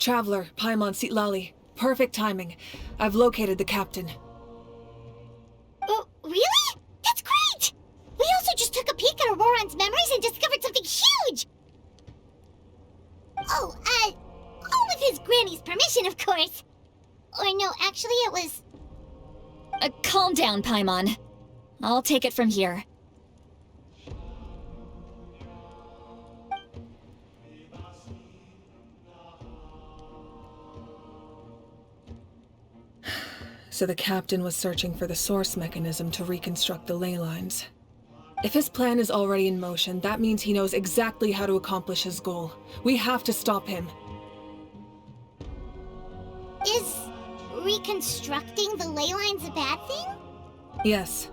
Traveler, Paimon Sitlali. Perfect timing. I've located the captain. Oh, really? That's great! We also just took a peek at Auroran's memories and discovered something huge! Oh, all with his granny's permission, of course. Or no, actually it was... Calm down, Paimon. I'll take it from here. So the captain was searching for the source mechanism to reconstruct the ley lines. If his plan is already in motion, that means he knows exactly how to accomplish his goal. We have to stop him. Is reconstructing the ley lines a bad thing? Yes.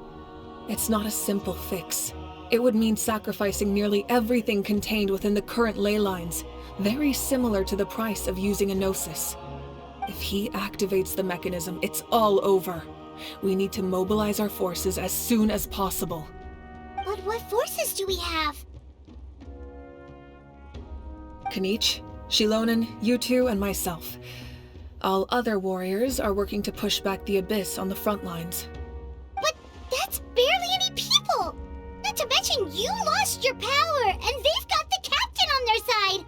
It's not a simple fix. It would mean sacrificing nearly everything contained within the current ley lines, very similar to the price of using a Gnosis. If he activates the mechanism, it's all over. We need to mobilize our forces as soon as possible. But what forces do we have? Kanich, Shilonen, you two, and myself. All other warriors are working to push back the Abyss on the front lines. But that's barely any people! Not to mention you lost your power, and they've got the captain on their side!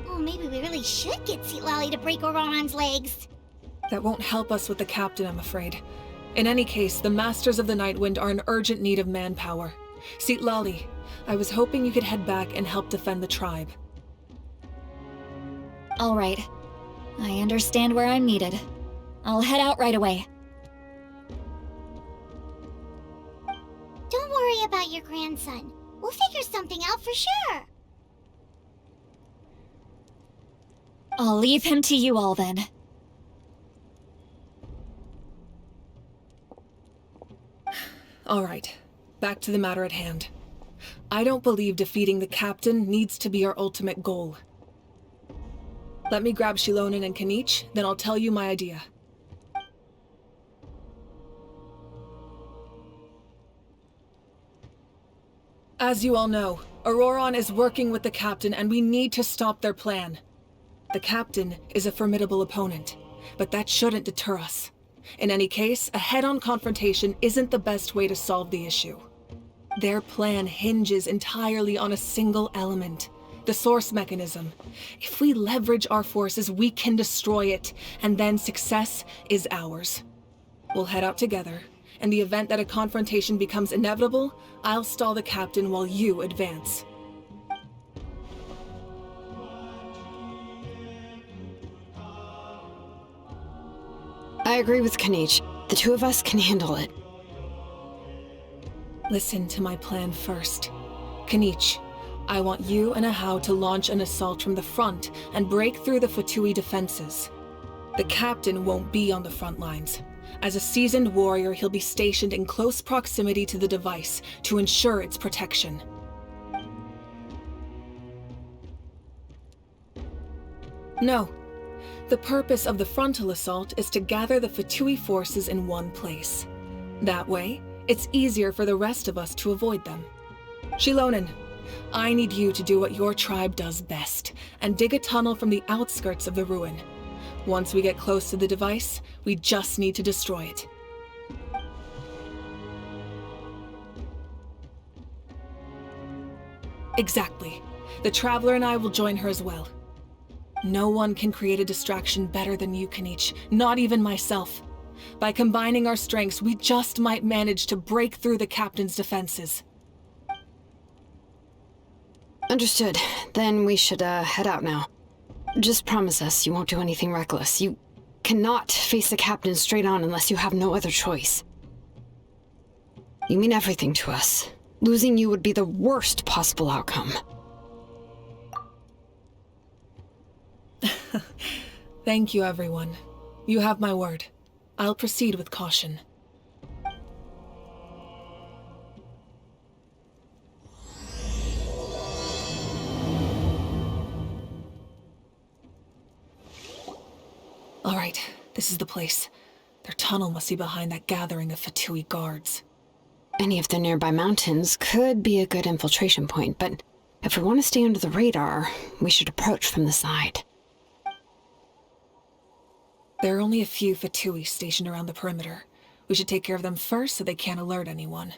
Oh, maybe we really should get Sitlali to break Auroran's legs. That won't help us with the captain, I'm afraid. In any case, the Masters of the Nightwind are in urgent need of manpower. Sitlali, I was hoping you could head back and help defend the tribe. All right. I understand where I'm needed. I'll head out right away. Don't worry about your grandson. We'll figure something out for sure. I'll leave him to you all then. All right, back to the matter at hand. I don't believe defeating the captain needs to be our ultimate goal. Let me grab Shilonen and Kanich, then I'll tell you my idea. As you all know, Auroran is working with the captain and we need to stop their plan. The captain is a formidable opponent, but that shouldn't deter us. In any case, a head-on confrontation isn't the best way to solve the issue. Their plan hinges entirely on a single element, the source mechanism. If we leverage our forces, we can destroy it, and then success is ours. We'll head out together. In the event that a confrontation becomes inevitable, I'll stall the captain while you advance. I agree with Kanich. The two of us can handle it. Listen to my plan first. Kanich, I want you and Ahau to launch an assault from the front and break through the Fatui defenses. The captain won't be on the front lines. As a seasoned warrior, he'll be stationed in close proximity to the device to ensure its protection. No. The purpose of the frontal assault is to gather the Fatui forces in one place. That way, it's easier for the rest of us to avoid them. Shilonen, I need you to do what your tribe does best, and dig a tunnel from the outskirts of the ruin. Once we get close to the device, we just need to destroy it. Exactly. The Traveler and I will join her as well. No one can create a distraction better than you, Kanich, not even myself. By combining our strengths, we just might manage to break through the captain's defenses. Understood. Then we should head out now. Just promise us you won't do anything reckless. You cannot face the captain straight on unless you have no other choice. You mean everything to us. Losing you would be the worst possible outcome. Thank you, everyone. You have my word. I'll proceed with caution. All right, this is the place. Their tunnel must be behind that gathering of Fatui guards. Any of the nearby mountains could be a good infiltration point, but if we want to stay under the radar, we should approach from the side. There are only a few Fatui stationed around the perimeter. We should take care of them first so they can't alert anyone.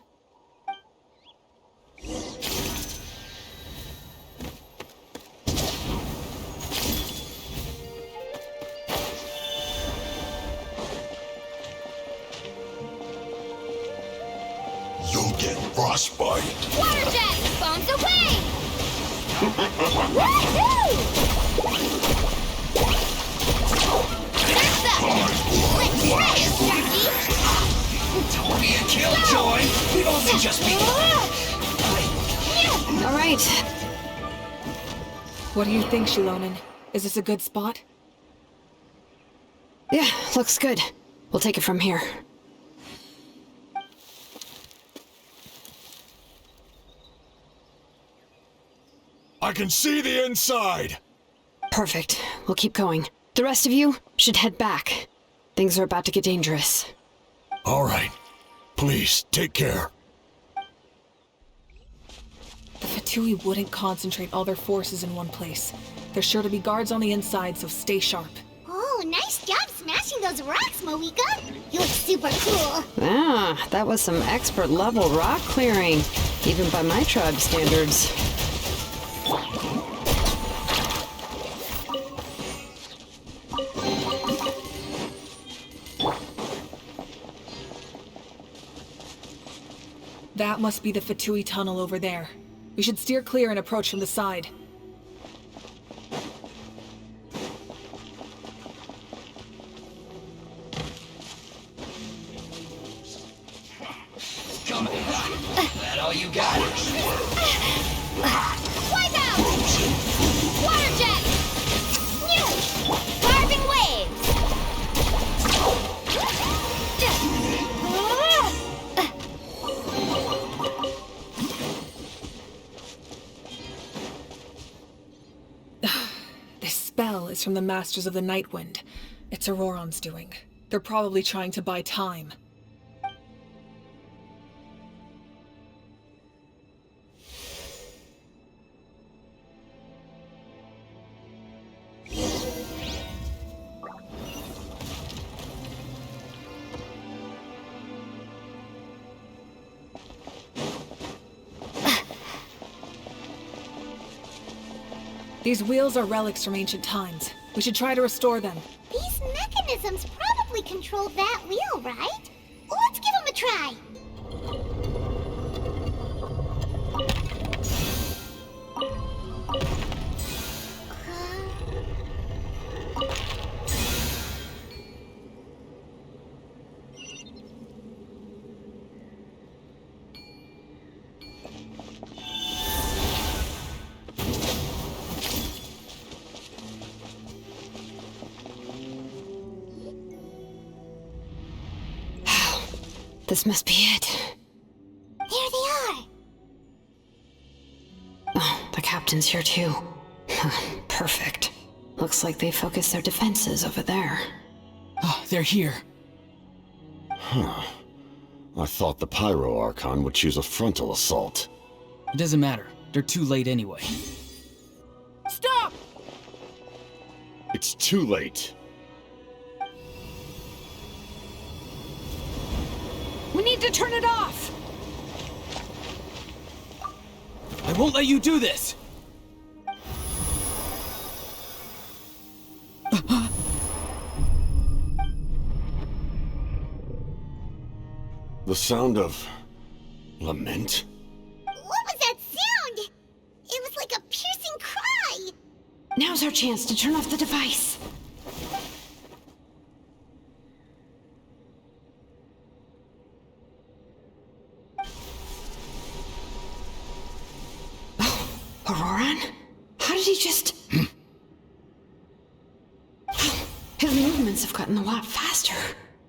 You'll get frostbite. Water jet! Bombs away! Woohoo! That's up! Let's try it, Starkey! Don't be a killjoy! We've only just begun! All right. What do you think, Shilonen? Is this a good spot? Yeah, looks good. We'll take it from here. I can see the inside! Perfect. We'll keep going. The rest of you should head back. Things are about to get dangerous. All right. Please, take care. The Fatui wouldn't concentrate all their forces in one place. There's sure to be guards on the inside, so stay sharp. Oh, nice job smashing those rocks, Moeka! You look super cool! Ah, that was some expert level rock clearing, even by my tribe standards. That must be the Fatui tunnel over there. We should steer clear and approach from the side. Coming. That all you got? Wipe out! Water jet! Carving waves! This spell is from the Masters of the Night Wind. It's Auroron's doing. They're probably trying to buy time. These wheels are relics from ancient times. We should try to restore them. These mechanisms probably control that wheel, right? Let's give them a try. This must be it. There they are. Oh, the captain's here too. Perfect. Looks like they focused their defenses over there. Oh, they're here. I thought the Pyro Archon would choose a frontal assault. It doesn't matter. They're too late anyway. Stop! It's too late. We need to turn it off! I won't let you do this! The sound of lament? What was that sound? It was like a piercing cry. Now's our chance to turn off the device. Oh, Auroron? How did he just... His movements have gotten a lot faster.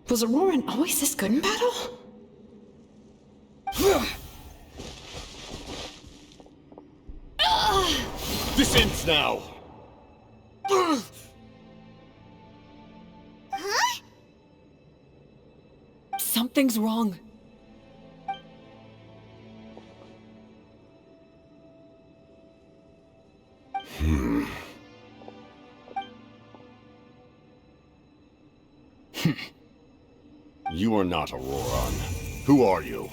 Was Auroron always this good in battle? This ends now! Huh? Something's wrong. You are not Auroran. Who are you?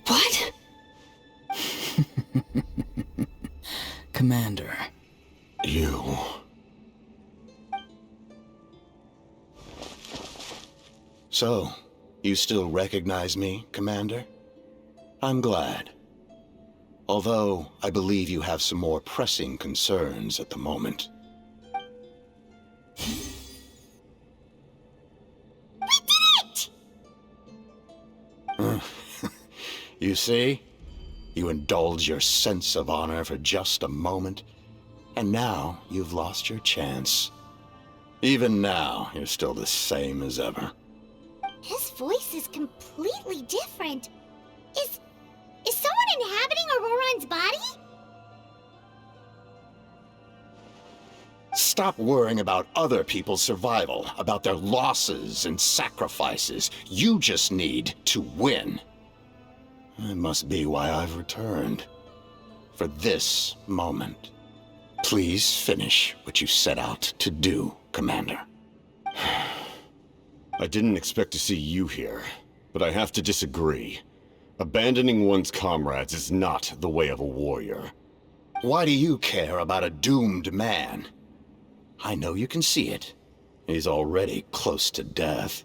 What? Commander. You... So, you still recognize me, Commander? I'm glad. Although, I believe you have some more pressing concerns at the moment. We did it! You see? You indulge your sense of honor for just a moment, and now you've lost your chance. Even now, you're still the same as ever. His voice is completely different. Is someone inhabiting Auroran's body? Stop worrying about other people's survival, about their losses and sacrifices. You just need to win. That must be why I've returned. For this moment. Please finish what you set out to do, Commander. I didn't expect to see you here, but I have to disagree. Abandoning one's comrades is not the way of a warrior. Why do you care about a doomed man? I know you can see it. He's already close to death.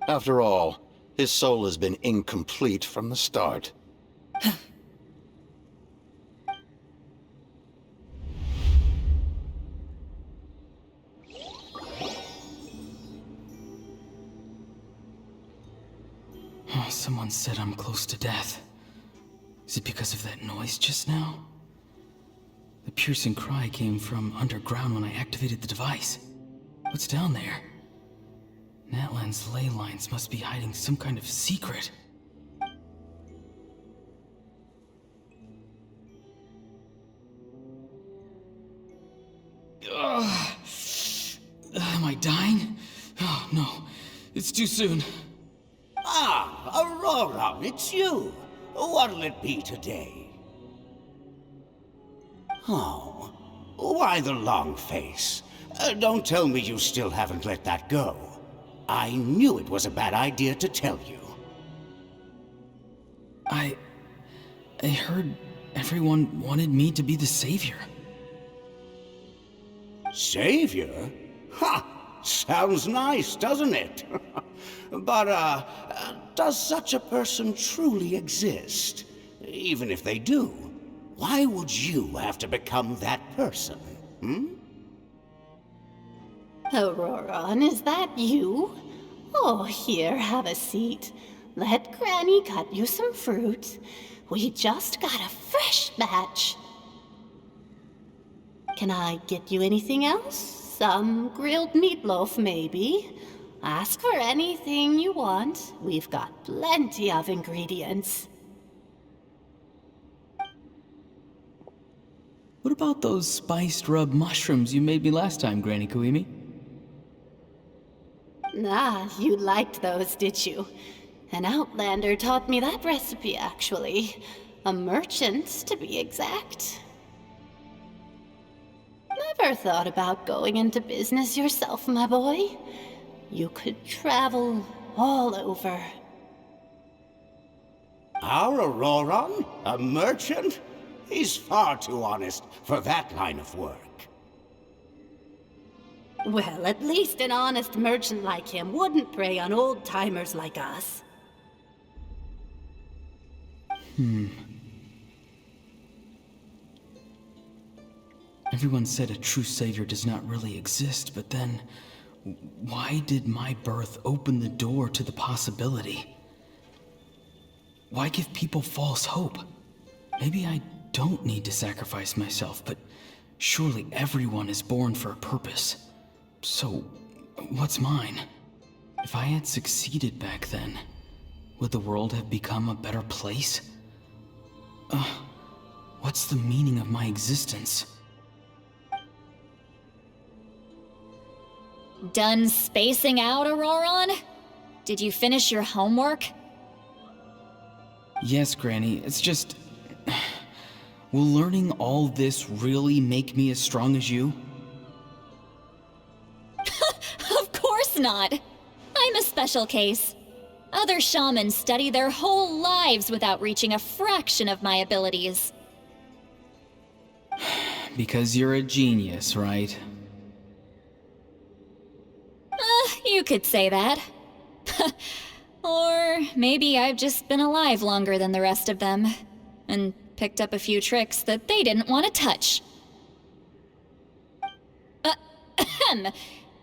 After all, his soul has been incomplete from the start. Oh, someone said I'm close to death. Is it because of that noise just now? The piercing cry came from underground when I activated the device. What's down there? Natlan's ley lines must be hiding some kind of secret. Ugh. Am I dying? Oh, no. It's too soon. Ah, Auroran, it's you. What'll it be today? Oh, why the long face? Don't tell me you still haven't let that go. I knew it was a bad idea to tell you. I heard everyone wanted me to be the savior. Savior? Ha! Sounds nice, doesn't it? But, does such a person truly exist? Even if they do, why would you have to become that person, hmm? Auroran, is that you? Oh, here, have a seat. Let Granny cut you some fruit. We just got a fresh batch. Can I get you anything else? Some grilled meatloaf, maybe? Ask for anything you want. We've got plenty of ingredients. What about those spiced rub mushrooms you made me last time, Granny Kuimi? Ah, you liked those, did you? An outlander taught me that recipe, actually. A merchant, to be exact. Never thought about going into business yourself, my boy? You could travel all over. Our Auroran? A merchant? He's far too honest for that line of work. Well, at least an honest merchant like him wouldn't prey on old-timers like us. Everyone said a true savior does not really exist, but then... why did my birth open the door to the possibility? Why give people false hope? Maybe I don't need to sacrifice myself, but surely everyone is born for a purpose. So, what's mine? If I had succeeded back then, would the world have become a better place? What's the meaning of my existence? Done spacing out, Auroran? Did you finish your homework? Yes, Granny, it's just... will learning all this really make me as strong as you? Of course not! I I'm a special case. Other shamans study their whole lives without reaching a fraction of my abilities. Because you're a genius, right? You could say that. Or maybe I've just been alive longer than the rest of them, and picked up a few tricks that they didn't want to touch.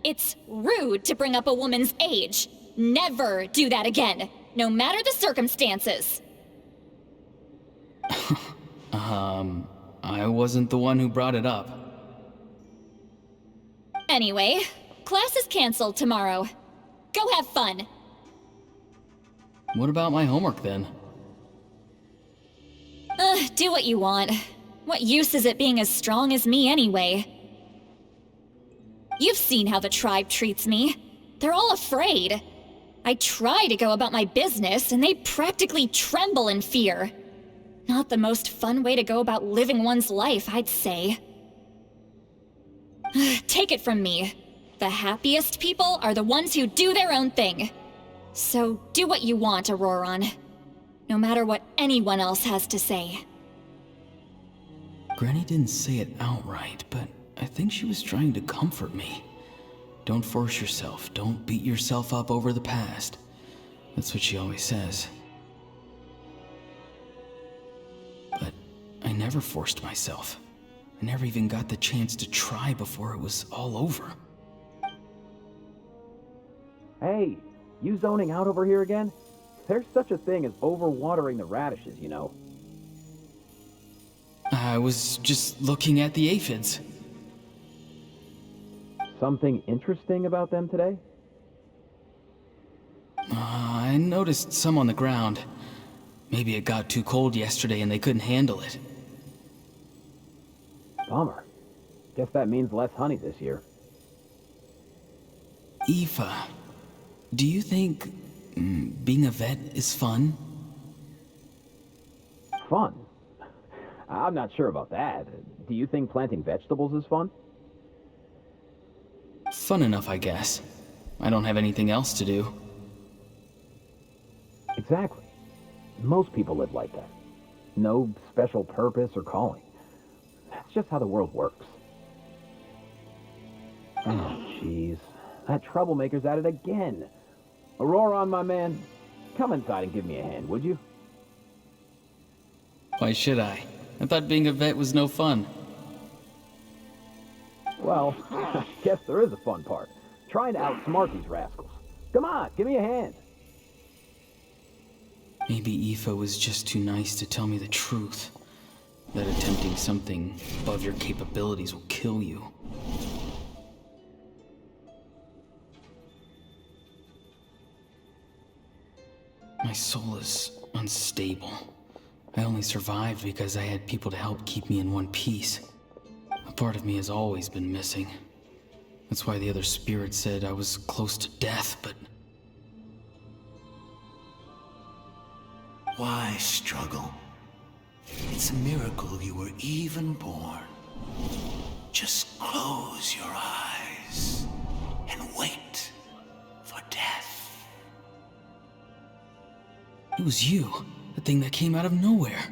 It's rude to bring up a woman's age. Never do that again, no matter the circumstances. I wasn't the one who brought it up. Anyway, class is canceled tomorrow. Go have fun. What about my homework then? Do what you want. What use is it being as strong as me anyway? You've seen how the tribe treats me. They're all afraid. I try to go about my business, and they practically tremble in fear. Not the most fun way to go about living one's life, I'd say. Take it from me. The happiest people are the ones who do their own thing. So do what you want, Auroron. No matter what anyone else has to say. Granny didn't say it outright, but I think she was trying to comfort me. Don't force yourself. Don't beat yourself up over the past. That's what she always says. But I never forced myself. I never even got the chance to try before it was all over. Hey, you zoning out over here again? There's such a thing as overwatering the radishes, you know. I was just looking at the aphids. Something interesting about them today? I noticed some on the ground. Maybe it got too cold yesterday and they couldn't handle it. Bummer. Guess that means less honey this year. Aoife, do you think being a vet is fun? Fun? I'm not sure about that. Do you think planting vegetables is fun? Fun enough, I guess. I don't have anything else to do. Exactly. Most people live like that. No special purpose or calling. That's just how the world works. Oh, jeez. That troublemaker's at it again. Auroron, my man, come inside and give me a hand, would you? Why should I? I thought being a vet was no fun. Well, I guess there is a fun part. Trying to outsmart these rascals. Come on, give me a hand. Maybe Aoife was just too nice to tell me the truth. That attempting something above your capabilities will kill you. My soul is unstable. I only survived because I had people to help keep me in one piece. A part of me has always been missing. That's why the other spirit said I was close to death, but... Why struggle? It's a miracle you were even born. Just close your eyes and wait for death. It was you, the thing that came out of nowhere.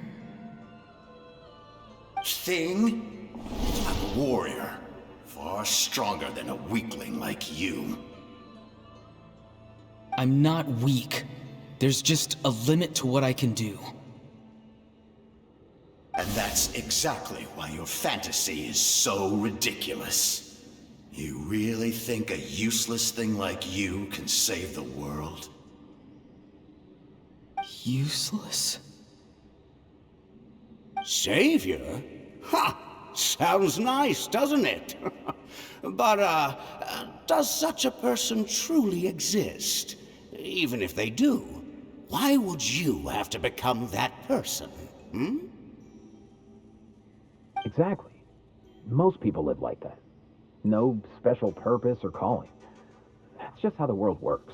Thing? I'm a warrior, far stronger than a weakling like you. I'm not weak. There's just a limit to what I can do. And that's exactly why your fantasy is so ridiculous. You really think a useless thing like you can save the world? Useless? Savior? Ha! Sounds nice, doesn't it? But, does such a person truly exist? Even if they do, why would you have to become that person, hmm? Exactly. Most people live like that. No special purpose or calling. That's just how the world works.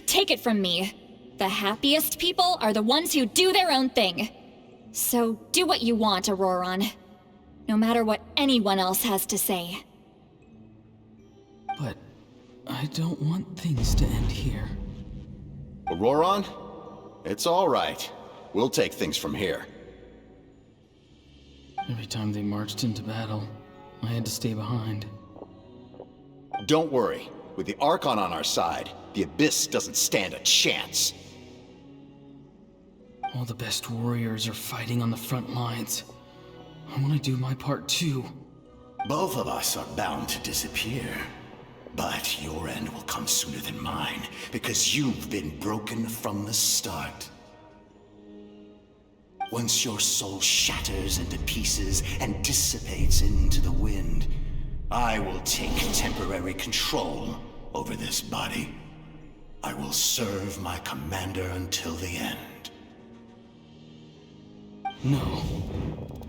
Take it from me. The happiest people are the ones who do their own thing. So do what you want, Auroron. No matter what anyone else has to say. But I don't want things to end here. Auroron? It's all right. We'll take things from here. Every time they marched into battle, I had to stay behind. Don't worry. With the Archon on our side, the Abyss doesn't stand a chance. All the best warriors are fighting on the front lines. I want to do my part too. Both of us are bound to disappear. But your end will come sooner than mine, because you've been broken from the start. Once your soul shatters into pieces and dissipates into the wind, I will take temporary control over this body. I will serve my commander until the end. No.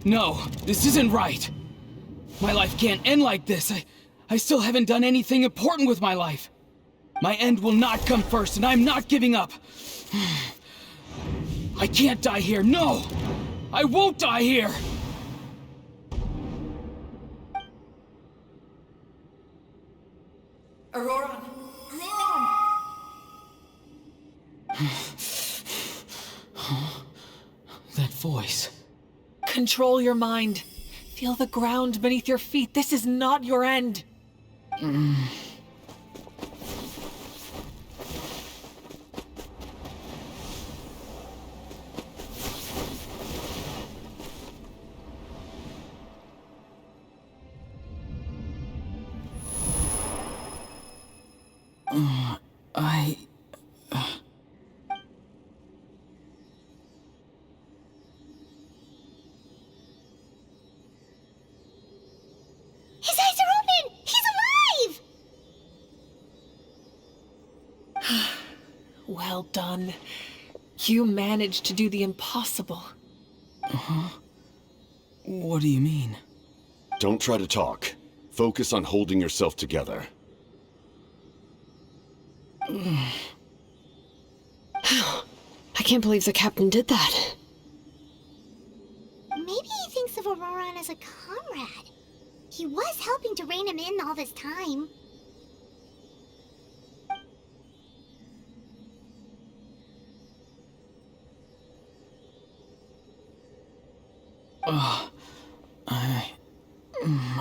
No, this isn't right. My life can't end like this. I still haven't done anything important with my life. My end will not come first, and I'm not giving up. I can't die here, no! I won't die here! Auroron! That voice. Control your mind. Feel the ground beneath your feet. This is not your end. His eyes are open! He's alive! Well done. You managed to do the impossible. What do you mean? Don't try to talk. Focus on holding yourself together. I can't believe the captain did that. Maybe he thinks of Auroron as a comrade. He was helping to rein him in all this time.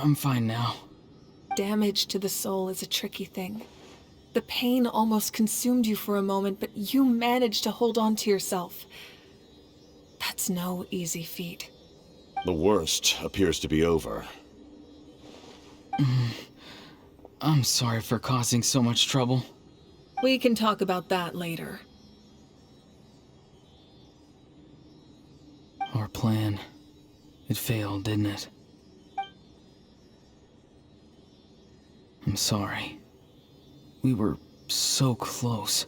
I'm fine now. Damage to the soul is a tricky thing. The pain almost consumed you for a moment, but you managed to hold on to yourself. That's no easy feat. The worst appears to be over. I'm sorry for causing so much trouble. We can talk about that later. Our plan. It failed, didn't it? I'm sorry. We were so close.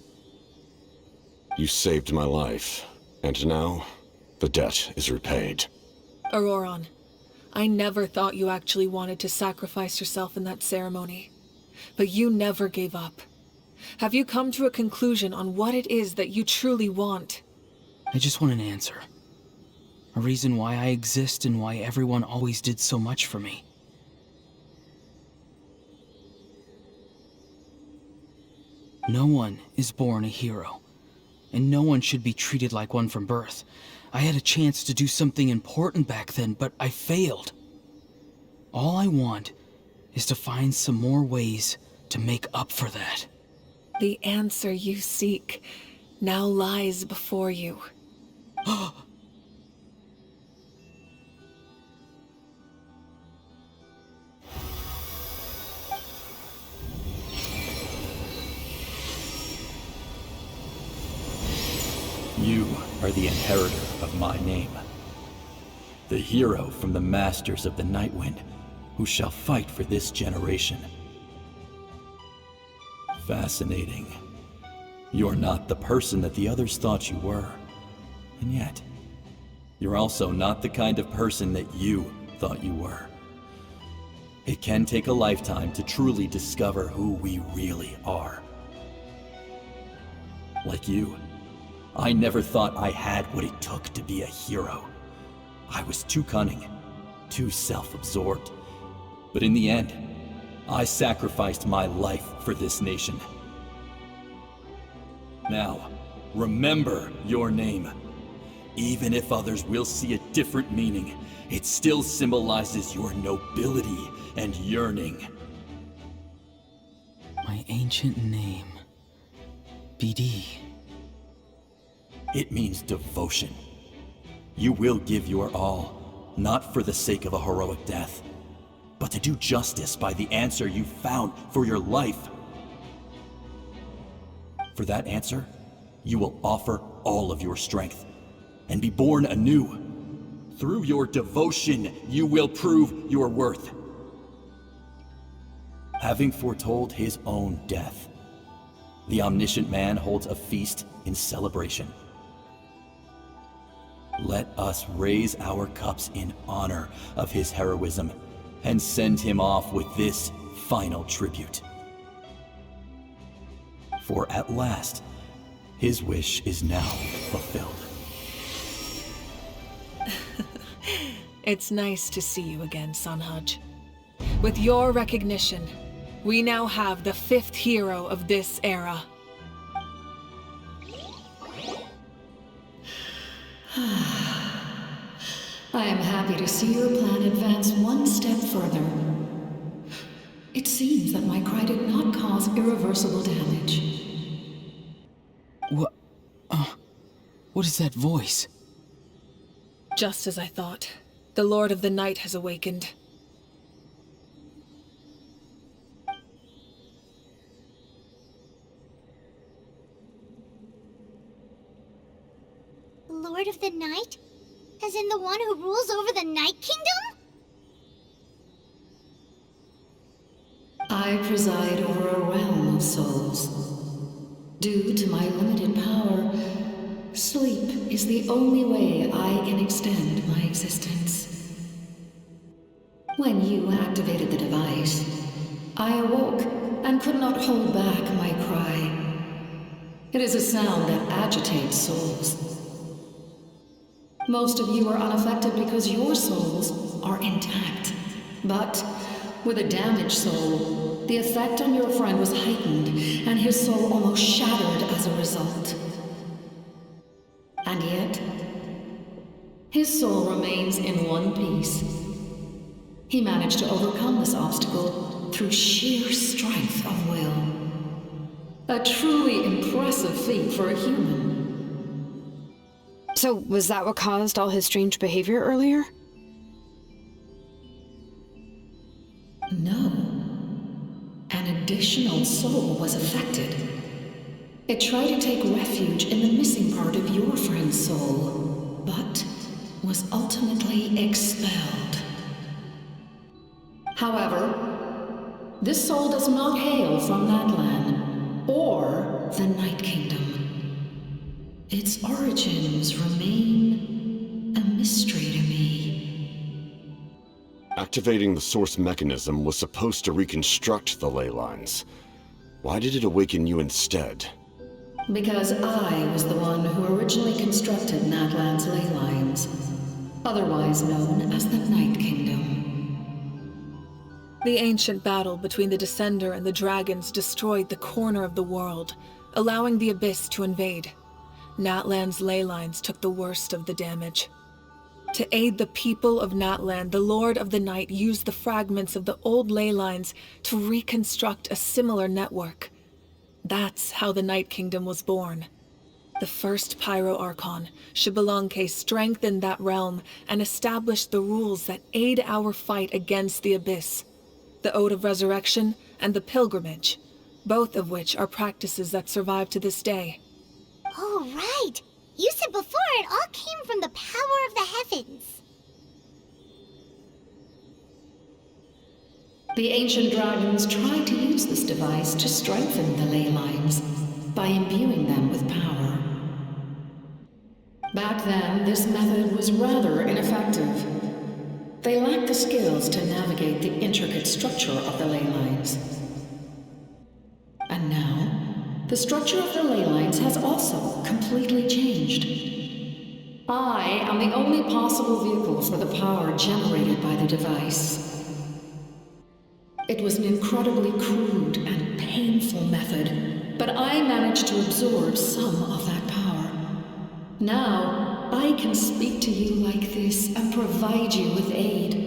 You saved my life, and now the debt is repaid. Auroron, I never thought you actually wanted to sacrifice yourself in that ceremony. But you never gave up. Have you come to a conclusion on what it is that you truly want? I just want an answer. A reason why I exist and why everyone always did so much for me. No one is born a hero, and no one should be treated like one from birth. I had a chance to do something important back then, but I failed. All I want is to find some more ways to make up for that. The answer you seek now lies before you. You are the inheritor of my name. The hero from the Masters of the Nightwind, who shall fight for this generation. Fascinating. You're not the person that the others thought you were. And yet, you're also not the kind of person that you thought you were. It can take a lifetime to truly discover who we really are. Like you, I never thought I had what it took to be a hero. I was too cunning, too self-absorbed. But in the end, I sacrificed my life for this nation. Now, remember your name. Even if others will see a different meaning, it still symbolizes your nobility and yearning. My ancient name. BD. It means devotion. You will give your all, not for the sake of a heroic death, but to do justice by the answer you found for your life. For that answer, you will offer all of your strength and be born anew. Through your devotion, you will prove your worth. Having foretold his own death, the omniscient man holds a feast in celebration. Let us raise our cups in honor of his heroism and send him off with this final tribute. For at last, his wish is now fulfilled. It's nice to see you again, Sanhaj. With your recognition, we now have the 5th hero of this era. I am happy to see your plan advance one step further. It seems that my cry did not cause irreversible damage. What is that voice? Just as I thought. The Lord of the Night has awakened. Lord of the Night? As in the one who rules over the Night Kingdom? I preside over a realm of souls. Due to my limited power, sleep is the only way I can extend my existence. When you activated the device, I awoke and could not hold back my cry. It is a sound that agitates souls. Most of you are unaffected because your souls are intact. But with a damaged soul, the effect on your friend was heightened, and his soul almost shattered as a result. And yet, his soul remains in one piece. He managed to overcome this obstacle through sheer strength of will. A truly impressive feat for a human. So, was that what caused all his strange behavior earlier? No. An additional soul was affected. It tried to take refuge in the missing part of your friend's soul, but was ultimately expelled. However, this soul does not hail from Natlan or the Night Kingdom. Its origins remain a mystery to me. Activating the source mechanism was supposed to reconstruct the ley lines. Why did it awaken you instead? Because I was the one who originally constructed Natlan's ley lines, otherwise known as the Night Kingdom. The ancient battle between the Descender and the dragons destroyed the corner of the world, allowing the Abyss to invade. Natlan's ley lines took the worst of the damage. To aid the people of Natlan, the Lord of the Night used the fragments of the old ley lines to reconstruct a similar network. That's how the Night Kingdom was born. The first Pyro Archon, Xbalanque, strengthened that realm and established the rules that aid our fight against the Abyss. The Ode of Resurrection and the Pilgrimage, both of which are practices that survive to this day. Oh, right! You said before it all came from the power of the heavens. The ancient dragons tried to use this device to strengthen the ley lines by imbuing them with power. Back then, this method was rather ineffective. They lacked the skills to navigate the intricate structure of the ley lines. And now, the structure of the ley lines has also completely changed. I am the only possible vehicle for the power generated by the device. It was an incredibly crude and painful method, but I managed to absorb some of that power. Now, I can speak to you like this and provide you with aid.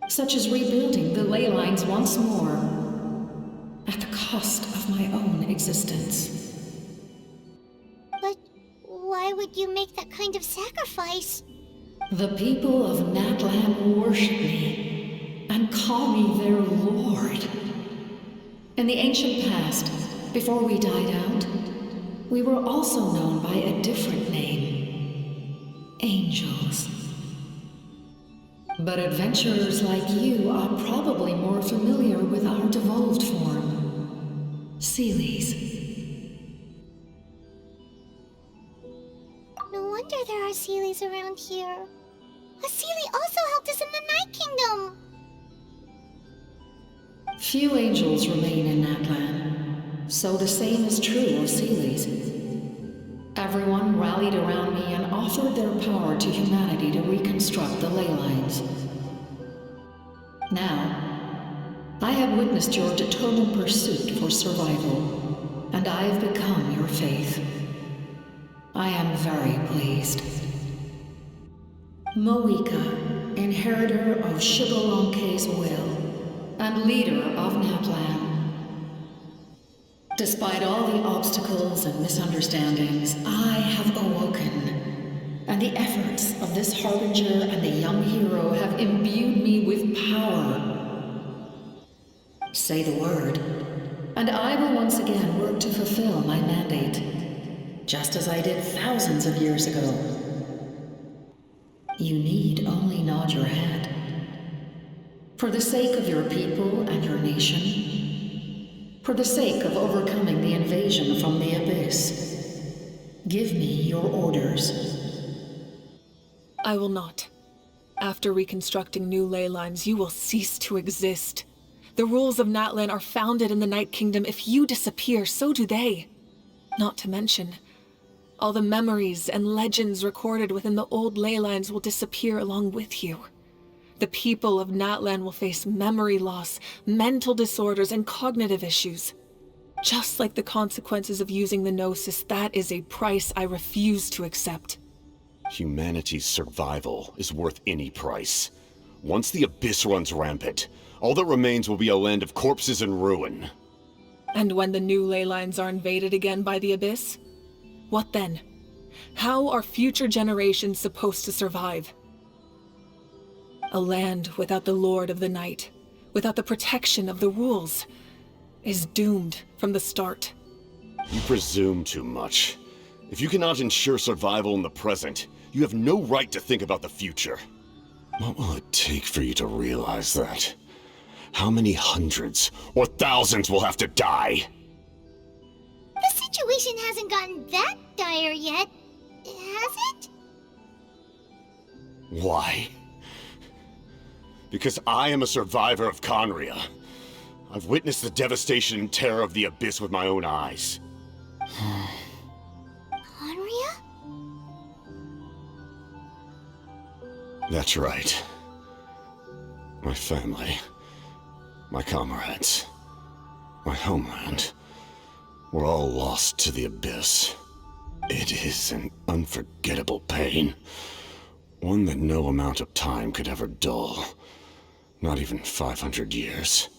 Such as rebuilding the ley lines once more, at the cost of my own existence. But why would you make that kind of sacrifice? The people of Natlan worship me and call me their lord. In the ancient past, before we died out, we were also known by a different name. Angels. But adventurers like you are probably more familiar with our devolved form. Seelies. No wonder there are Seelies around here. A Seelie also helped us in the Night Kingdom! Few angels remain in Natlan, so the same is true of Seelies. Everyone rallied around me and offered their power to humanity to reconstruct the ley lines. Now, I have witnessed your determined pursuit for survival, and I have become your faith. I am very pleased. Moika, inheritor of Shibalonke's will, and leader of Natlan. Despite all the obstacles and misunderstandings, I have awoken, and the efforts of this harbinger and the young hero have imbued me with power. Say the word, and I will once again work to fulfill my mandate, just as I did thousands of years ago. You need only nod your head. For the sake of your people and your nation, for the sake of overcoming the invasion from the Abyss, give me your orders. I will not. After reconstructing new ley lines, you will cease to exist. The rules of Natlin are founded in the Night Kingdom. If you disappear, so do they. Not to mention, all the memories and legends recorded within the old ley lines will disappear along with you. The people of Natlin will face memory loss, mental disorders, and cognitive issues. Just like the consequences of using the Gnosis, that is a price I refuse to accept. Humanity's survival is worth any price. Once the Abyss runs rampant, all that remains will be a land of corpses and ruin. And when the new ley lines are invaded again by the Abyss? What then? How are future generations supposed to survive? A land without the Lord of the Night, without the protection of the rules, is doomed from the start. You presume too much. If you cannot ensure survival in the present, you have no right to think about the future. What will it take for you to realize that? How many hundreds or thousands will have to die? The situation hasn't gotten that dire yet, has it? Why? Because I am a survivor of Conria. I've witnessed the devastation and terror of the Abyss with my own eyes. Conria? That's right. My family, my comrades, my homeland, were all lost to the Abyss. It is an unforgettable pain. One that no amount of time could ever dull. Not even 500 years.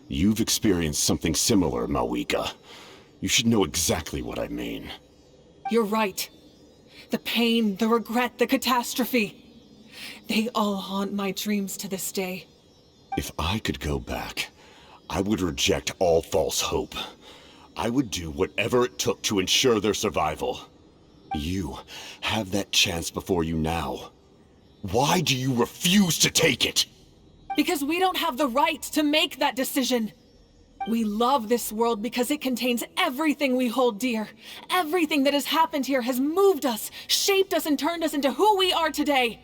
You've experienced something similar, Moika. You should know exactly what I mean. You're right. The pain, the regret, the catastrophe. They all haunt my dreams to this day. If I could go back, I would reject all false hope. I would do whatever it took to ensure their survival. You have that chance before you now. Why do you refuse to take it? Because we don't have the right to make that decision. We love this world because it contains everything we hold dear. Everything that has happened here has moved us, shaped us, and turned us into who we are today.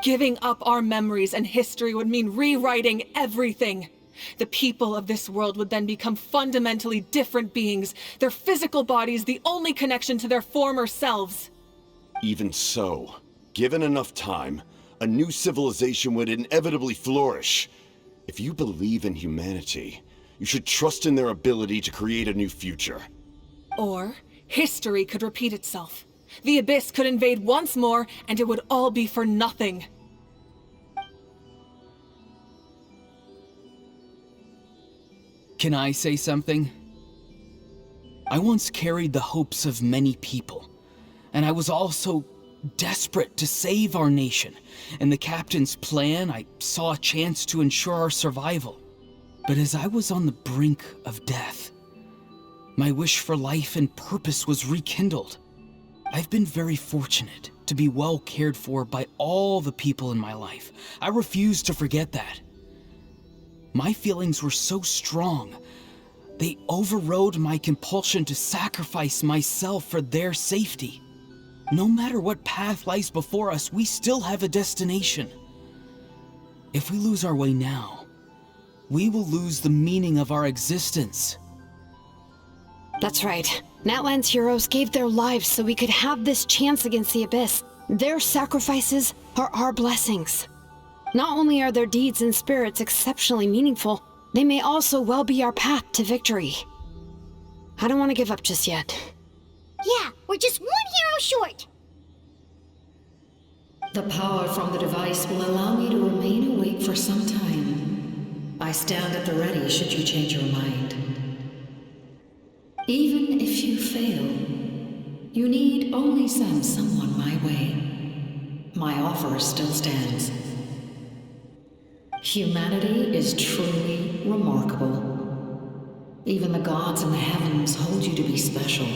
Giving up our memories and history would mean rewriting everything. The people of this world would then become fundamentally different beings, their physical bodies the only connection to their former selves. Even so, given enough time, a new civilization would inevitably flourish. If you believe in humanity, you should trust in their ability to create a new future. Or history could repeat itself. The Abyss could invade once more, and it would all be for nothing. Can I say something? I once carried the hopes of many people, and I was also desperate to save our nation. In the captain's plan, I saw a chance to ensure our survival. But as I was on the brink of death, my wish for life and purpose was rekindled. I've been very fortunate to be well cared for by all the people in my life. I refuse to forget that. My feelings were so strong, they overrode my compulsion to sacrifice myself for their safety. No matter what path lies before us, we still have a destination. If we lose our way now, we will lose the meaning of our existence. That's right. Natlan's heroes gave their lives so we could have this chance against the Abyss. Their sacrifices are our blessings. Not only are their deeds and spirits exceptionally meaningful, they may also well be our path to victory. I don't want to give up just yet. Yeah, we're just one hero short. The power from the device will allow me to remain awake for some time. I stand at the ready should you change your mind. Even if you fail, you need only send someone my way. My offer still stands. Humanity is truly remarkable. Even the gods in the heavens hold you to be special.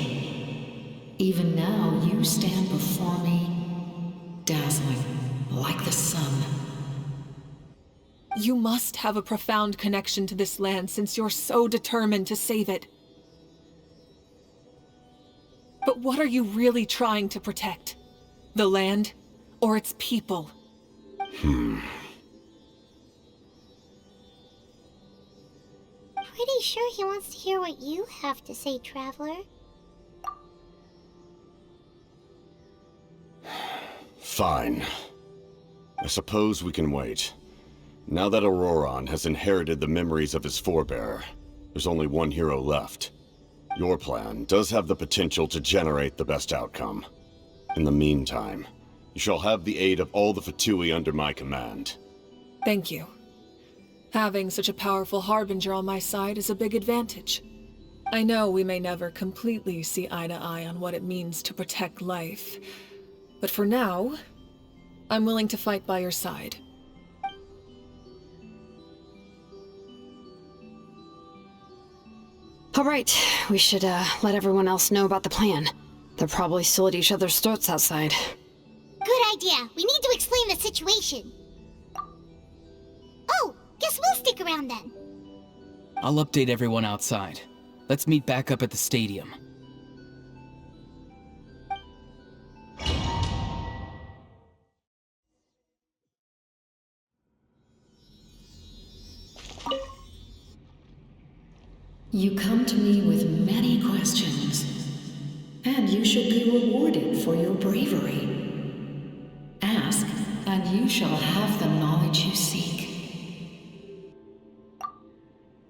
Even now, you stand before me, dazzling, like the sun. You must have a profound connection to this land since you're so determined to save it. But what are you really trying to protect? The land, or its people? Pretty sure he wants to hear what you have to say, Traveler. Fine. I suppose we can wait. Now that Auroron has inherited the memories of his forebear, there's only one hero left. Your plan does have the potential to generate the best outcome. In the meantime, you shall have the aid of all the Fatui under my command. Thank you. Having such a powerful harbinger on my side is a big advantage. I know we may never completely see eye to eye on what it means to protect life, but for now, I'm willing to fight by your side. All right, we should let everyone else know about the plan. They're probably still at each other's throats outside. Good idea. We need to explain the situation. Oh, guess we'll stick around then. I'll update everyone outside. Let's meet back up at the stadium. You come to me with many questions, and you should be rewarded for your bravery. Ask, and you shall have the knowledge you seek.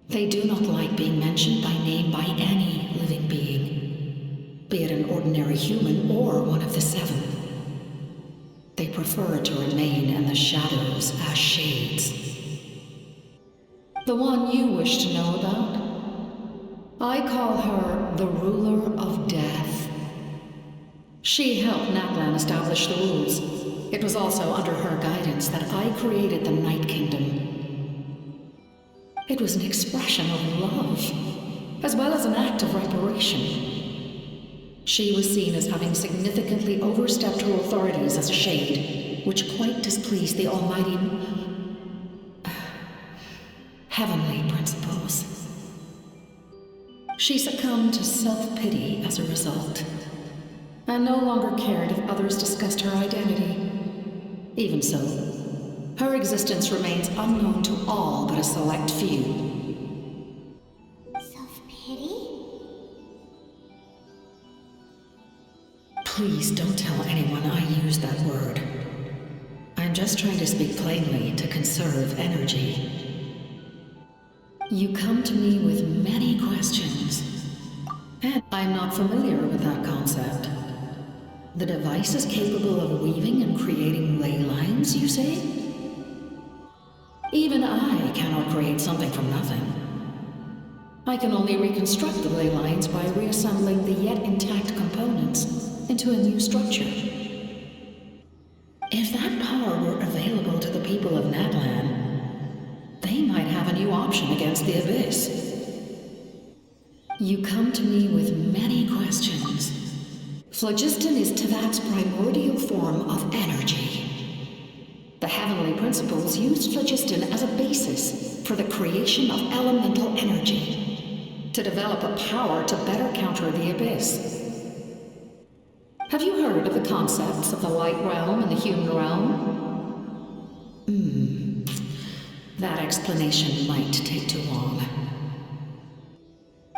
They do not like being mentioned by name by any living being, be it an ordinary human or one of the seven. They prefer to remain in the shadows as shades. The one you wish to know about? I call her the Ruler of Death. She helped Natlin establish the rules. It was also under her guidance that I created the Night Kingdom. It was an expression of love, as well as an act of reparation. She was seen as having significantly overstepped her authorities as a shade, which quite displeased the almighty heavenly principles. She succumbed to self-pity as a result, and no longer cared if others discussed her identity. Even so, her existence remains unknown to all but a select few. Self-pity? Please don't tell anyone I used that word. I'm just trying to speak plainly to conserve energy. You come to me with many questions, and I'm not familiar with that concept. The device is capable of weaving and creating ley lines, you say? Even I cannot create something from nothing. I can only reconstruct the ley lines by reassembling the yet intact components into a new structure. If that power were available to the people of Natlin, they might have a new option against the Abyss. You come to me with many questions. Phlogiston is Teyvat's primordial form of energy. The heavenly principles used phlogiston as a basis for the creation of elemental energy, to develop a power to better counter the Abyss. Have you heard of the concepts of the light realm and the human realm? That explanation might take too long.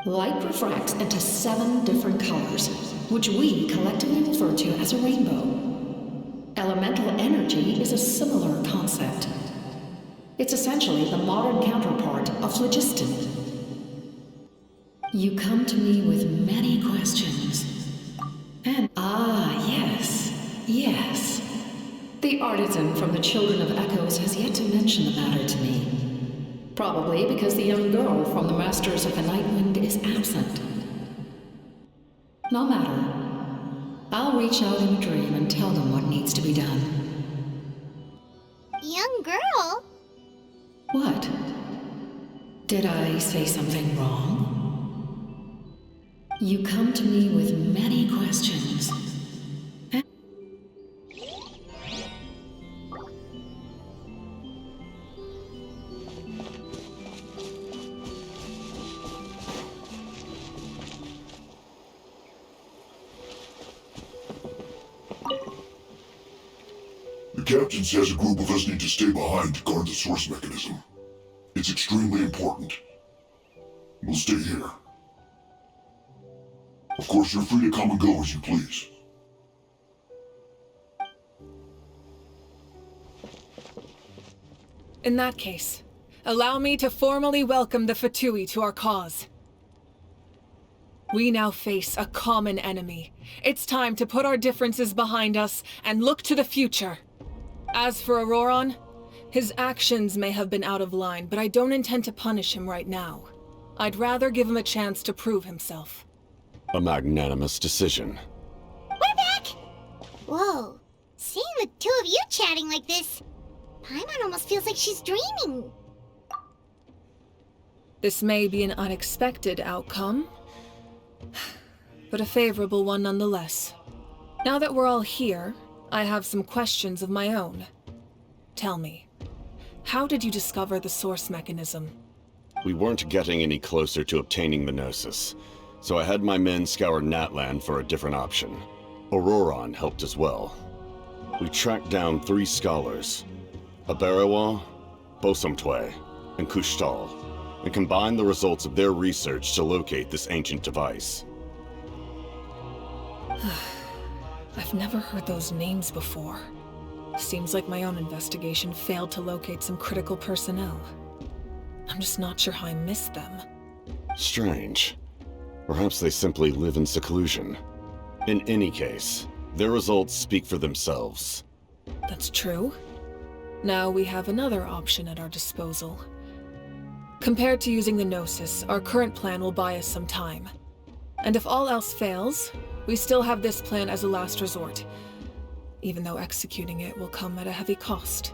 Light refracts into 7 different colors, which we collectively refer to as a rainbow. Elemental energy is a similar concept. It's essentially the modern counterpart of phlogiston. You come to me with many questions. And yes. The artisan from the Children of Echoes has yet to mention the matter to me. Probably because the young girl from the Masters of the Nightwind is absent. No matter. I'll reach out in a dream and tell them what needs to be done. Young girl? What? Did I say something wrong? You come to me with many questions. The captain says a group of us need to stay behind to guard the source mechanism. It's extremely important. We'll stay here. Of course, you're free to come and go as you please. In that case, allow me to formally welcome the Fatui to our cause. We now face a common enemy. It's time to put our differences behind us and look to the future. As for Auroron, his actions may have been out of line, but I don't intend to punish him right now. I'd rather give him a chance to prove himself. A magnanimous decision. We're back! Whoa. Seeing the two of you chatting like this, Paimon almost feels like she's dreaming. This may be an unexpected outcome, but a favorable one nonetheless. Now that we're all here, I have some questions of my own. Tell me, how did you discover the source mechanism? We weren't getting any closer to obtaining the Gnosis, so I had my men scour Natlin for a different option. Auroron helped as well. We tracked down 3 scholars, Aberawa, Bosamtwe, and Kushtal, and combined the results of their research to locate this ancient device. I've never heard those names before. Seems like my own investigation failed to locate some critical personnel. I'm just not sure how I missed them. Strange. Perhaps they simply live in seclusion. In any case, their results speak for themselves. That's true. Now we have another option at our disposal. Compared to using the Gnosis, our current plan will buy us some time. And if all else fails, we still have this plan as a last resort, even though executing it will come at a heavy cost.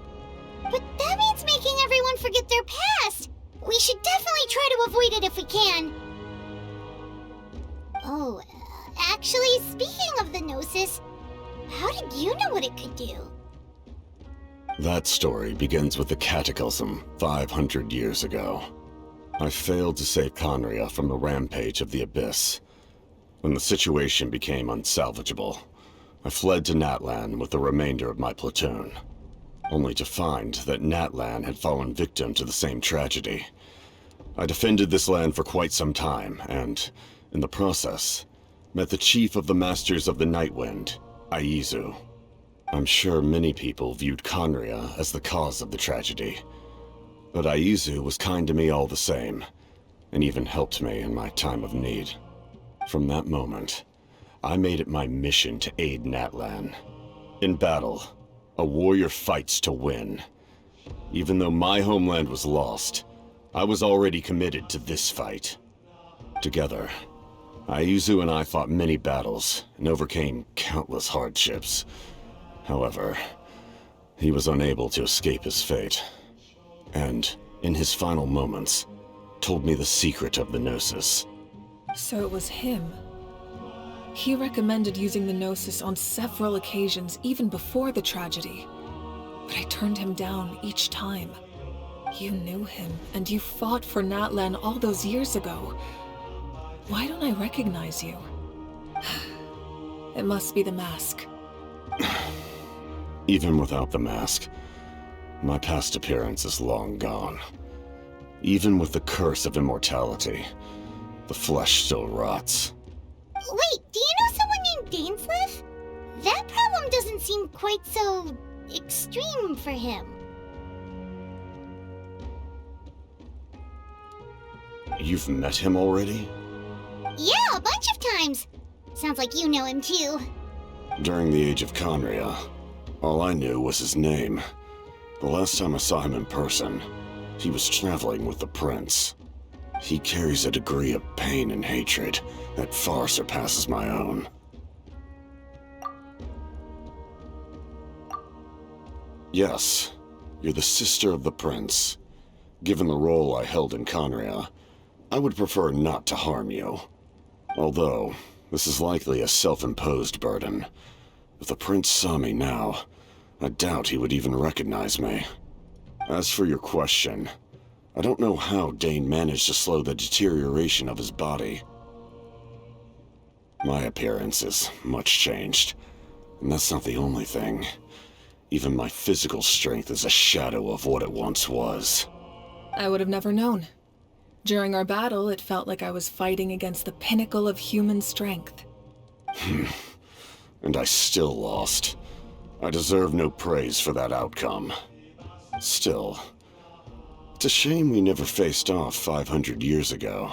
But that means making everyone forget their past! We should definitely try to avoid it if we can. Oh, actually, speaking of the Gnosis, how did you know what it could do? That story begins with the Cataclysm 500 years ago. I failed to save Conria from the rampage of the Abyss. When the situation became unsalvageable, I fled to Natlin with the remainder of my platoon, only to find that Natlin had fallen victim to the same tragedy. I defended this land for quite some time, and, in the process, met the chief of the Masters of the Nightwind, Aizu. I'm sure many people viewed Conria as the cause of the tragedy. But Aizu was kind to me all the same, and even helped me in my time of need. From that moment, I made it my mission to aid Natlin. In battle, a warrior fights to win. Even though my homeland was lost, I was already committed to this fight. Together, Aizu and I fought many battles and overcame countless hardships. However, he was unable to escape his fate, and, in his final moments, told me the secret of the Gnosis. So it was him. He recommended using the Gnosis on several occasions, even before the tragedy. But I turned him down each time. You knew him, and you fought for Natlin all those years ago. Why don't I recognize you? It must be the mask. Even without the mask, my past appearance is long gone. Even with the curse of immortality, the flesh still rots. Wait, do you know someone named Dainsleif? That problem doesn't seem quite so extreme for him. You've met him already? Yeah, a bunch of times. Sounds like you know him too. During the age of Conria, all I knew was his name. The last time I saw him in person, he was traveling with the prince. He carries a degree of pain and hatred that far surpasses my own. Yes, you're the sister of the prince. Given the role I held in Conria, I would prefer not to harm you. Although, this is likely a self-imposed burden. If the prince saw me now, I doubt he would even recognize me. As for your question, I don't know how Dane managed to slow the deterioration of his body. My appearance is much changed, and that's not the only thing. Even my physical strength is a shadow of what it once was. I would have never known. During our battle, it felt like I was fighting against the pinnacle of human strength. And I still lost. I deserve no praise for that outcome. Still, it's a shame we never faced off 500 years ago.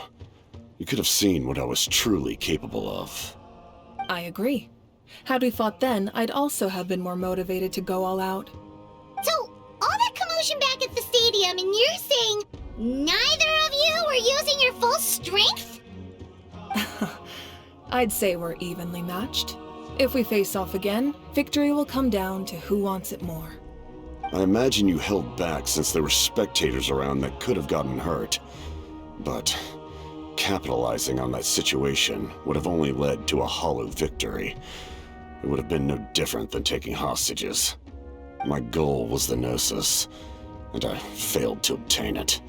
You could have seen what I was truly capable of. I agree. Had we fought then, I'd also have been more motivated to go all out. So, all that commotion back at the stadium, and you're saying neither of you were using your full strength? I'd say we're evenly matched. If we face off again, victory will come down to who wants it more. I imagine you held back since there were spectators around that could have gotten hurt. But capitalizing on that situation would have only led to a hollow victory. It would have been no different than taking hostages. My goal was the Gnosis, and I failed to obtain it.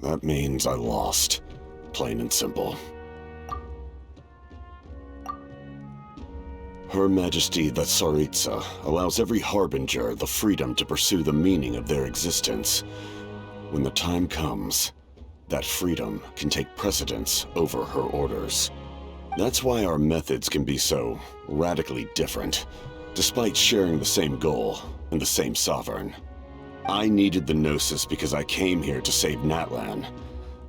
That means I lost, plain and simple. Her Majesty the Tsaritsa allows every harbinger the freedom to pursue the meaning of their existence. When the time comes, that freedom can take precedence over her orders. That's why our methods can be so radically different, despite sharing the same goal and the same sovereign. I needed the Gnosis because I came here to save Natlin.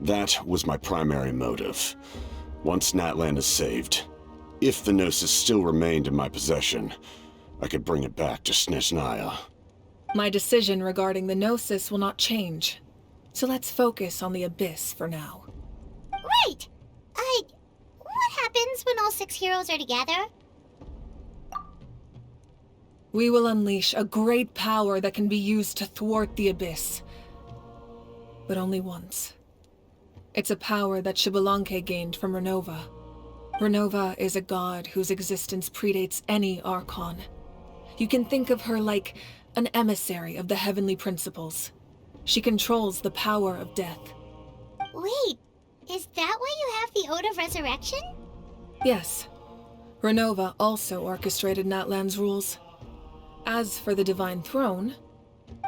That was my primary motive. Once Natlin is saved, if the Gnosis still remained in my possession, I could bring it back to Snezhnaya. My decision regarding the Gnosis will not change. So let's focus on the Abyss for now. Right! What happens when all 6 heroes are together? We will unleash a great power that can be used to thwart the Abyss. But only once. It's a power that Xbalanque gained from Renova. Renova is a god whose existence predates any Archon. You can think of her like an emissary of the heavenly principles. She controls the power of death. Wait, is that why you have the Ode of Resurrection? Yes. Renova also orchestrated Natlan's rules. As for the Divine Throne,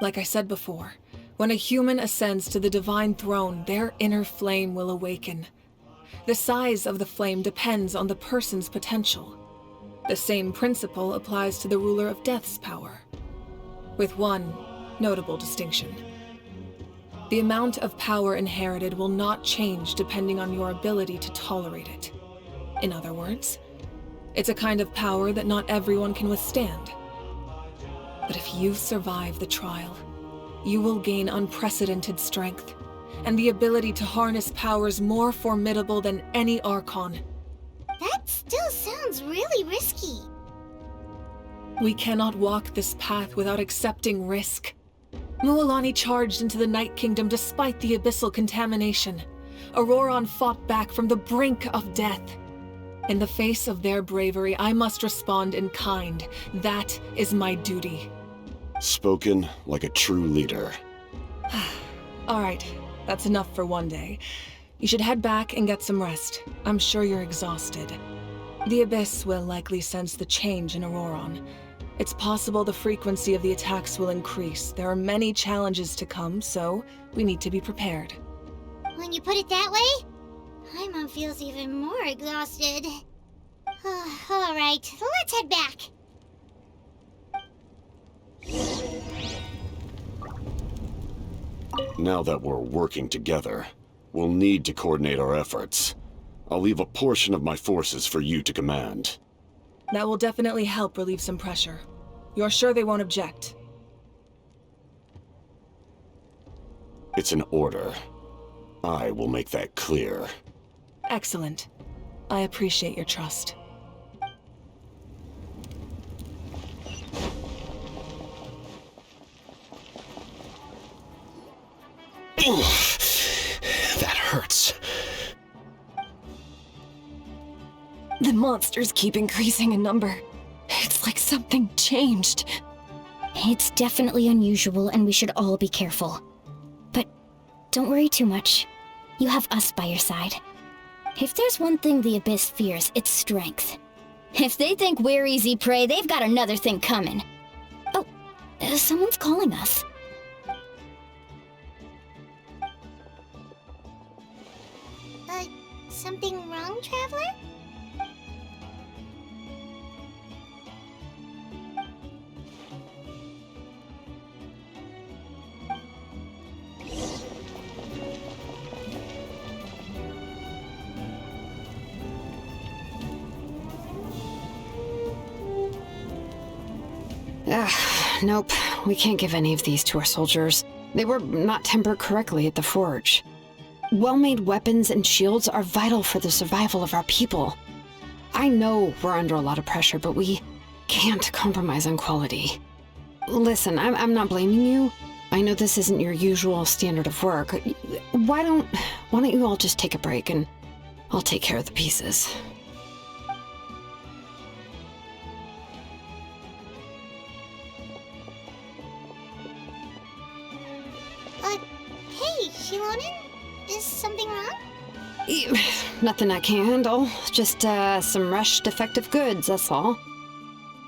like I said before, when a human ascends to the Divine Throne, their inner flame will awaken. The size of the flame depends on the person's potential. The same principle applies to the ruler of Death's power, with one notable distinction. The amount of power inherited will not change depending on your ability to tolerate it. In other words, it's a kind of power that not everyone can withstand. But if you survive the trial, you will gain unprecedented strength, and the ability to harness powers more formidable than any Archon. That still sounds really risky. We cannot walk this path without accepting risk. Mualani charged into the Night Kingdom despite the abyssal contamination. Auroron fought back from the brink of death. In the face of their bravery, I must respond in kind. That is my duty. Spoken like a true leader. All right, that's enough for one day. You should head back and get some rest. I'm sure you're exhausted. The Abyss will likely sense the change in Auroron. It's possible the frequency of the attacks will increase. There are many challenges to come, so we need to be prepared. When you put it that way, Paimon feels even more exhausted. All right, let's head back. Now that we're working together, we'll need to coordinate our efforts. I'll leave a portion of my forces for you to command. That will definitely help relieve some pressure. You're sure they won't object? It's an order. I will make that clear. Excellent. I appreciate your trust. That hurts. The monsters keep increasing in number. It's like something changed. It's definitely unusual, and we should all be careful. But don't worry too much. You have us by your side. If there's one thing the Abyss fears, it's strength. If they think we're easy prey, they've got another thing coming. Oh, someone's calling us. Something wrong, Traveler? Nope. We can't give any of these to our soldiers. They were not tempered correctly at the forge. Well-made weapons and shields are vital for the survival of our people. I know we're under a lot of pressure, but we can't compromise on quality. Listen, I'm not blaming you. I know this isn't your usual standard of work. Why don't you all just take a break and I'll take care of the pieces. Hey, Shilonin? Is something wrong? Nothing I can't handle. Just, some rushed defective goods, that's all.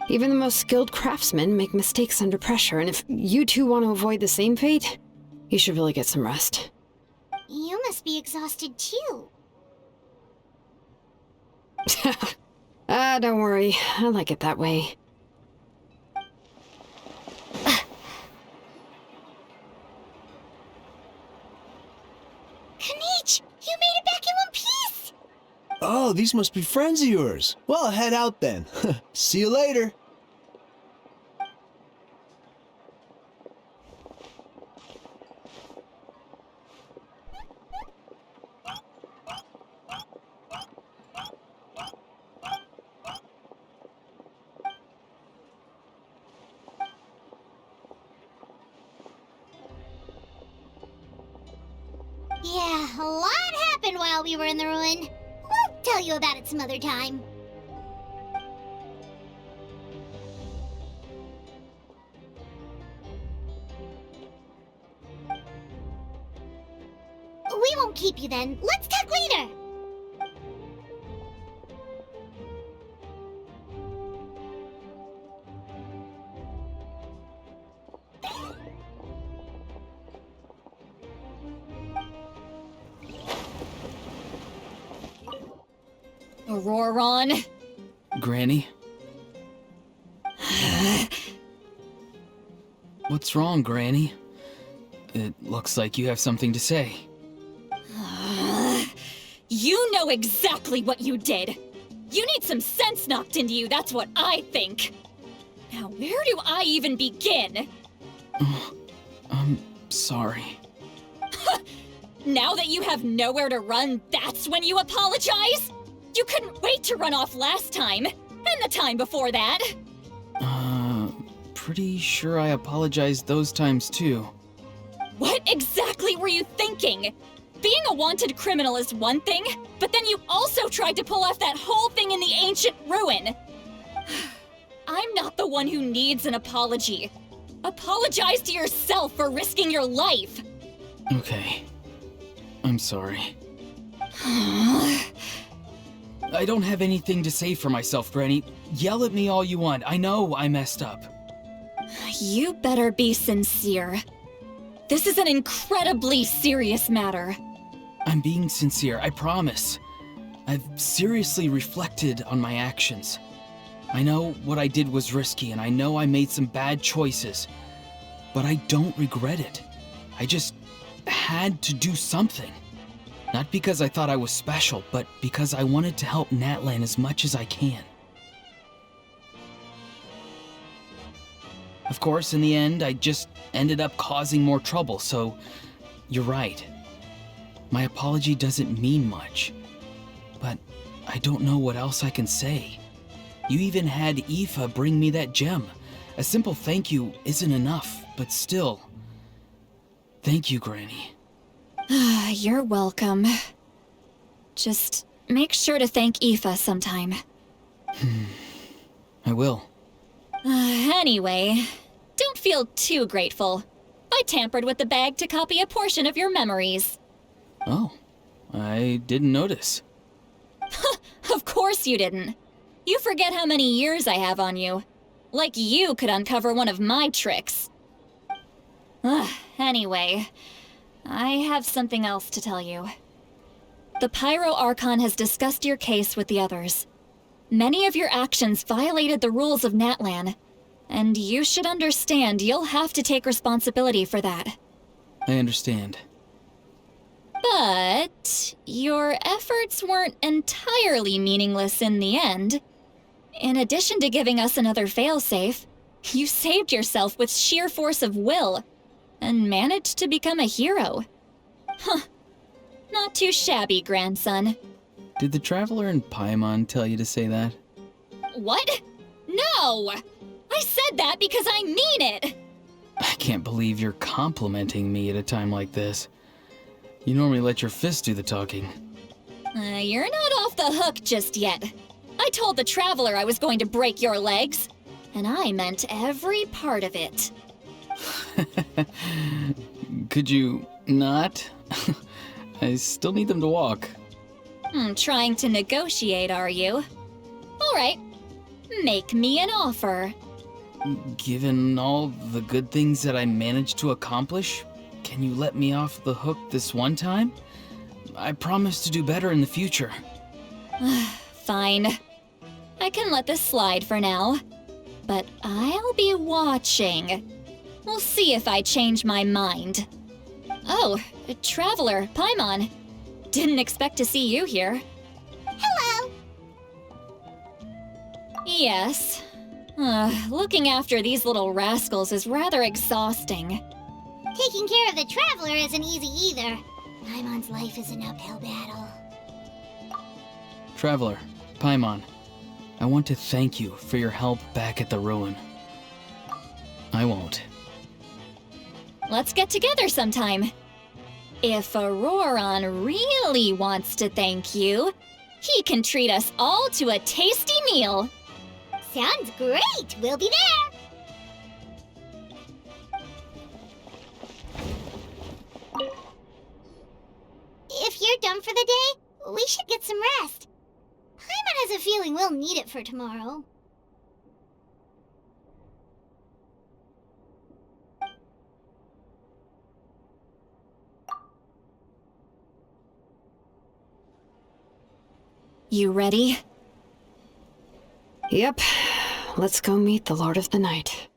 Even the most skilled craftsmen make mistakes under pressure, and if you two want to avoid the same fate, you should really get some rest. You must be exhausted too. Don't worry. I like it that way. Kanich! You made it back in one piece! Oh, these must be friends of yours. Well, head out then. See you later. Yeah, a lot happened while we were in the ruin. We'll tell you about it some other time. We won't keep you then. Let's talk later. Auroron. Granny? What's wrong, Granny? It looks like you have something to say. You know exactly what you did. You need some sense knocked into you, that's what I think. Now, where do I even begin? I'm sorry. Now that you have nowhere to run, that's when you apologize? You couldn't wait to run off last time, and the time before that. Pretty sure I apologized those times too. What exactly were you thinking? Being a wanted criminal is one thing, but then you also tried to pull off that whole thing in the ancient ruin. I'm not the one who needs an apology. Apologize to yourself for risking your life. Okay. I'm sorry. I don't have anything to say for myself, Granny. Yell at me all you want. I know I messed up. You better be sincere. This is an incredibly serious matter. I'm being sincere, I promise. I've seriously reflected on my actions. I know what I did was risky, and I know I made some bad choices. But I don't regret it. I just had to do something. Not because I thought I was special, but because I wanted to help Natlin as much as I can. Of course, in the end, I just ended up causing more trouble, so you're right. My apology doesn't mean much, but I don't know what else I can say. You even had Aoife bring me that gem. A simple thank you isn't enough, but still. Thank you, Granny. You're welcome. Just make sure to thank Aoife sometime. I will. Anyway, don't feel too grateful. I tampered with the bag to copy a portion of your memories. Oh, I didn't notice. Of course you didn't. You forget how many years I have on you. Like you could uncover one of my tricks. Anyway, I have something else to tell you. The Pyro Archon has discussed your case with the others. Many of your actions violated the rules of Natlin, and you should understand you'll have to take responsibility for that. I understand. But your efforts weren't entirely meaningless in the end. In addition to giving us another failsafe, you saved yourself with sheer force of will and managed to become a hero. Huh. Not too shabby, grandson. Did the Traveler in Paimon tell you to say that? What? No! I said that because I mean it! I can't believe you're complimenting me at a time like this. You normally let your fist do the talking. You're not off the hook just yet. I told the Traveler I was going to break your legs, and I meant every part of it. Could you not? I still need them to walk. Trying to negotiate, are you? All right. Make me an offer. Given all the good things that I managed to accomplish, can you let me off the hook this one time? I promise to do better in the future. Fine. I can let this slide for now. But I'll be watching. We'll see if I change my mind. Oh, Traveler, Paimon. Didn't expect to see you here. Hello! Yes. Looking after these little rascals is rather exhausting. Taking care of the Traveler isn't easy either. Paimon's life is an uphill battle. Traveler, Paimon, I want to thank you for your help back at the ruin. I won't. Let's get together sometime. If Auroron really wants to thank you, he can treat us all to a tasty meal. Sounds great! We'll be there! If you're done for the day, we should get some rest. Paimon has a feeling we'll need it for tomorrow. You ready? Yep. let's go meet the Lord of the Night.